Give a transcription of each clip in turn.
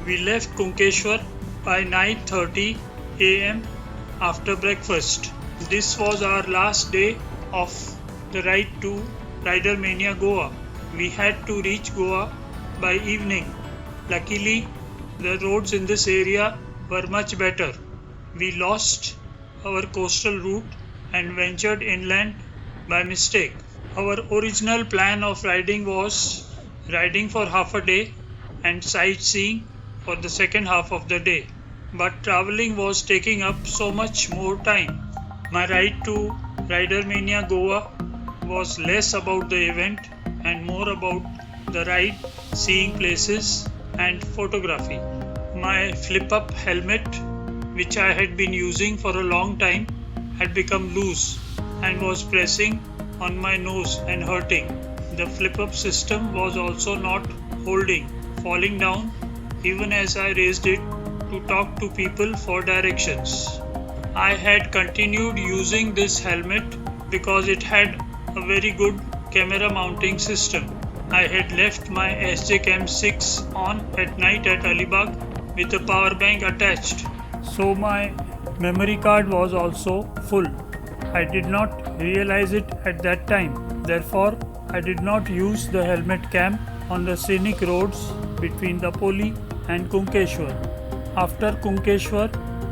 We left Kunkeshwar by 9:30 am after breakfast. This was our last day of the ride to Rider Mania Goa. We had to reach Goa by evening. Luckily, the roads in this area were much better. We lost our coastal route and ventured inland by mistake. Our original plan of riding was riding for half a day and sightseeing for the second half of the day. But traveling was taking up so much more time. My ride to Rider Mania Goa was less about the event and more about the ride, seeing places and photography. My flip-up helmet, which I had been using for a long time, had become loose and was pressing on my nose and hurting. The flip-up system was also not holding, falling down even as I raised it to talk to people for directions. I had continued using this helmet because it had a very good camera mounting system. I had left my SJ Cam 6 on at night at Alibag with a power bank attached. So my memory card was also full. I did not realize it at that time. Therefore, I did not use the helmet cam on the scenic roads between Dapoli and Kunkeshwar. After Kunkeshwar,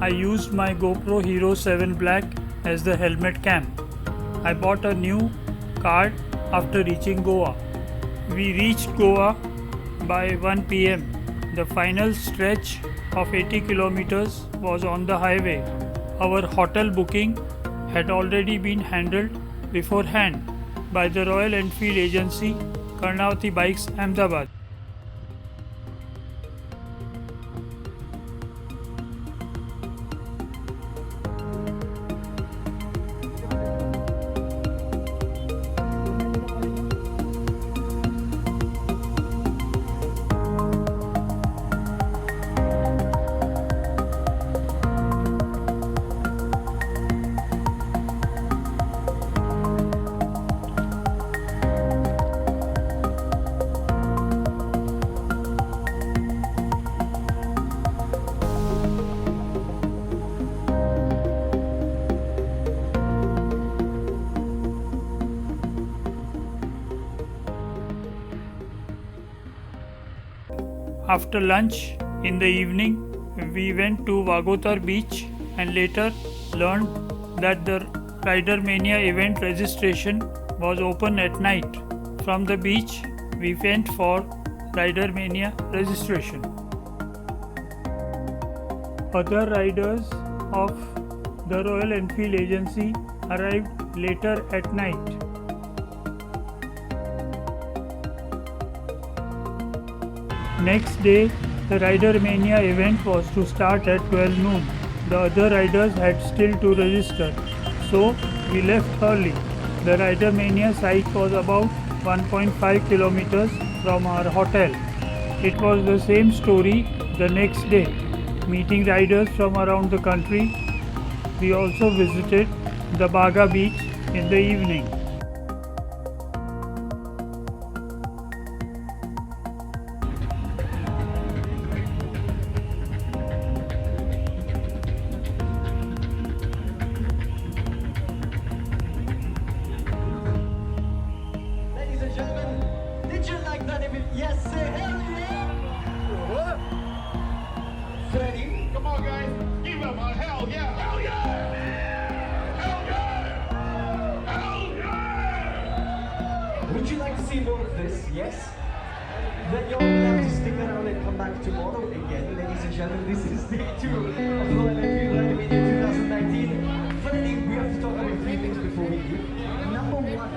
I used my GoPro Hero 7 Black as the helmet cam. I bought a new card after reaching Goa. We reached Goa by 1 pm. The final stretch of 80 kilometers was on the highway. Our hotel booking had already been handled beforehand by the Royal Enfield agency Karnavati Bikes, Ahmedabad. After lunch in the evening, we went to Vagotar beach and later learned that the Rider Mania event registration was open at night. From the beach, we went for Rider Mania registration. Other riders of the Royal Enfield agency arrived later at night. Next day, the Rider Mania event was to start at 12 noon. The other riders had still to register, so we left early. The Rider Mania site was about 1.5 kilometers from our hotel. It was the same story the next day, meeting riders from around the country. We also visited the Baga beach in the evening. Ladies and gentlemen, did you like that? Yes, say hell yeah! Ready? Come on, guys. Give them a hell yeah. Hell yeah. Hell yeah. Hell yeah. Would you like to see more of this? Yes? Then you're allowed to stick around and come back tomorrow again. Ladies and gentlemen, this is day 2 of Royal Enfield Rider Mania 2019. Finally, we have to talk about 3 things before we leave. Number 1, what?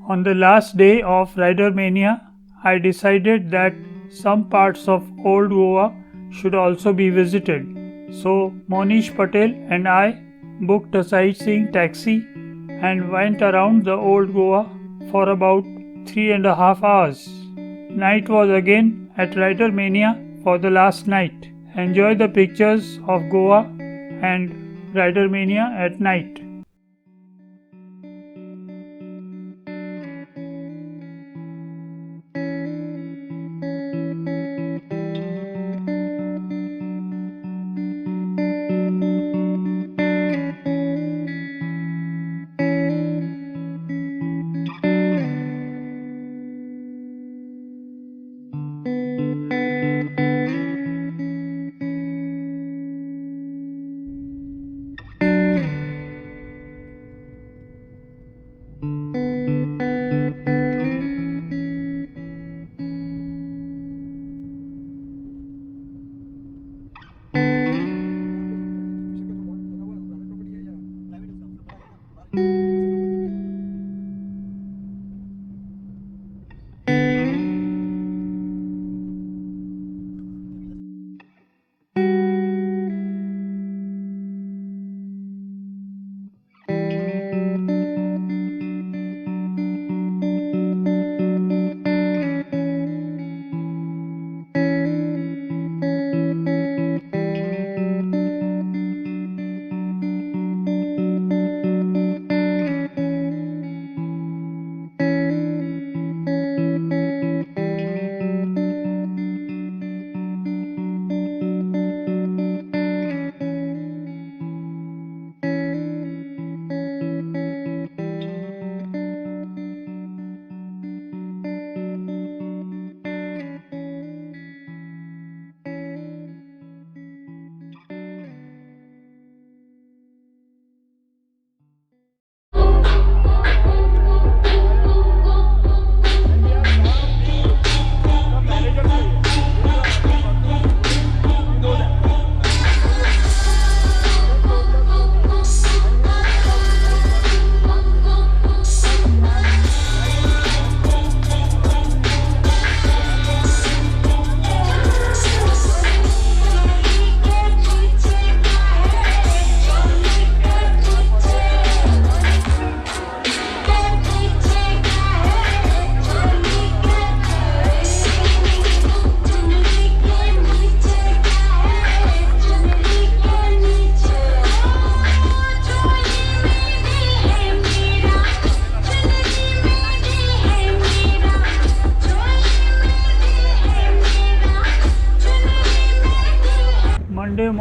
On the last day of Rider Mania, I decided that some parts of Old Goa should also be visited. So Monish Patel and I booked a sightseeing taxi and went around the Old Goa for about 3.5 hours. Night was again at Rider Mania for the last night. Enjoy the pictures of Goa and Rider Mania at night.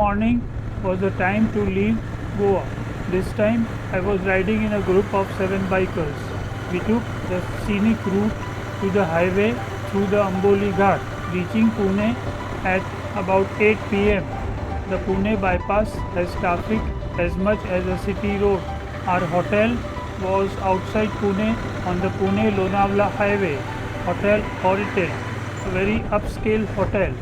morning was the time to leave Goa. This time I was riding in a group of 7 bikers. We took the scenic route to the highway through the Amboli Ghat, reaching Pune at about 8 pm. The Pune bypass has traffic as much as a city road. Our hotel was outside Pune on the Pune-Lonavala highway, Hotel Oritel, a very upscale hotel.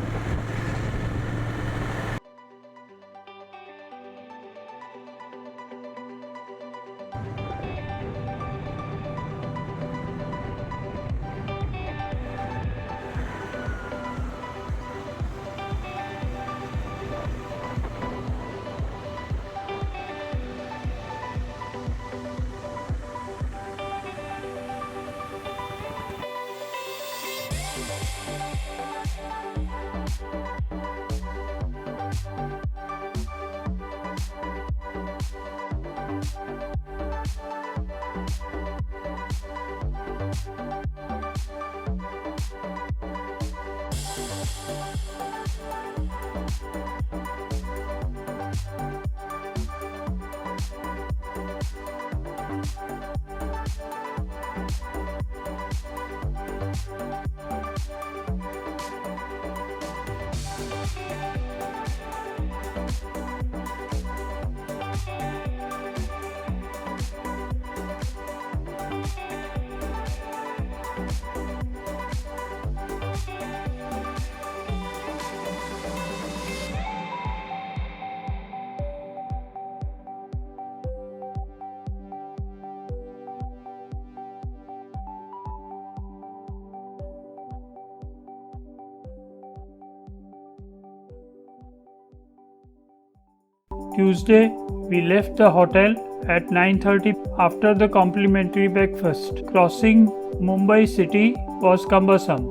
Tuesday, we left the hotel at 9:30 after the complimentary breakfast. Crossing Mumbai city was cumbersome.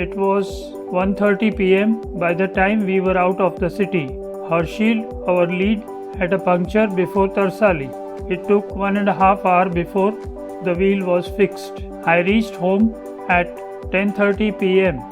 It was 1:30 pm by the time we were out of the city. Harshil, our lead, had a puncture before Tarsali. It took 1.5 hours before the wheel was fixed. I reached home at 10:30 pm.